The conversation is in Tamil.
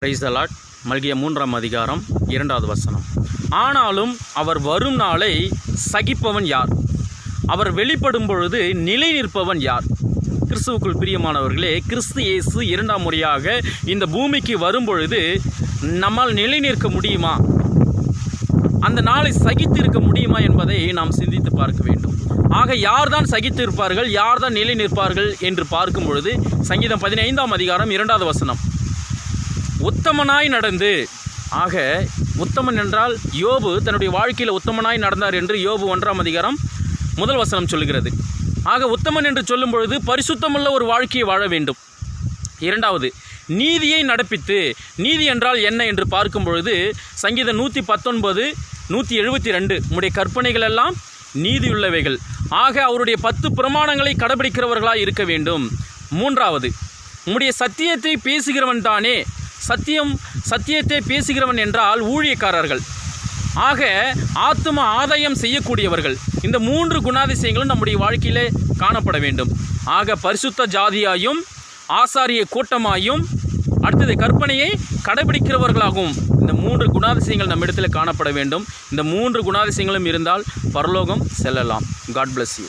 Praise the Lord. மல்கியா 3ஆம் அதிகாரம் 2வது வசனம். ஆனாலும் அவர் வரும் நாளை சகிப்பவன் யார்? அவர் வெளிப்படும் பொழுது நிலை நிற்பவன் யார்? கிறிஸ்துவுக்குள் பிரியமானவர்களே, கிறிஸ்து இயேசு 2ஆம் முறையாக இந்த பூமிக்கு வரும்பொழுது நம்மால் நிலை நிற்க முடியுமா? அந்த நாளை சகித்து இருக்க முடியுமா என்பதை நாம் சிந்தித்து பார்க்க வேண்டும். ஆக யார்தான் சகித்து இருப்பார்கள், யார்தான் நிலை நிற்பார்கள் என்று பார்க்கும் பொழுது சங்கீதம் 15ஆம் அதிகாரம் 2வது வசனம். உத்தமனாய் நடந்து, ஆக உத்தமன் என்றால் யோபு தன்னுடைய வாழ்க்கையில் உத்தமனாய் நடந்தார் என்று யோபு 1ஆம் அதிகாரம் 1 வசனம் சொல்கிறது. ஆக உத்தமன் என்று சொல்லும் பொழுது பரிசுத்தமுள்ள ஒரு வாழ்க்கையை வாழ வேண்டும். 2வது, நீதியை நடப்பித்து, நீதி என்றால் என்ன என்று பார்க்கும் பொழுது சங்கீதம் 119 172 உம்முடைய கற்பனைகள் எல்லாம் நீதியுள்ளவைகள். ஆக அவருடைய 10 பிரமாணங்களை கடைபிடிக்கிறவர்களாய் இருக்க வேண்டும். 3வது, உம்முடைய சத்தியத்தை பேசுகிறவன் தானே. சத்தியத்தை பேசுகிறவன் என்றால் ஊழியக்காரர்கள், ஆக ஆத்தும ஆதாயம் செய்யக்கூடியவர்கள். இந்த 3 குணாதிசயங்களும் நம்முடைய வாழ்க்கையிலே காணப்பட வேண்டும். ஆக பரிசுத்த ஜாதியாயும் ஆசாரிய கூட்டமாயும் அடுத்தது கற்பனையை கடைபிடிக்கிறவர்களாகவும் இந்த 3 குணாதிசயங்கள் நம்மிடத்தில் காணப்பட வேண்டும். இந்த 3 குணாதிசயங்களும் இருந்தால் பரலோகம் செல்லலாம். God bless you.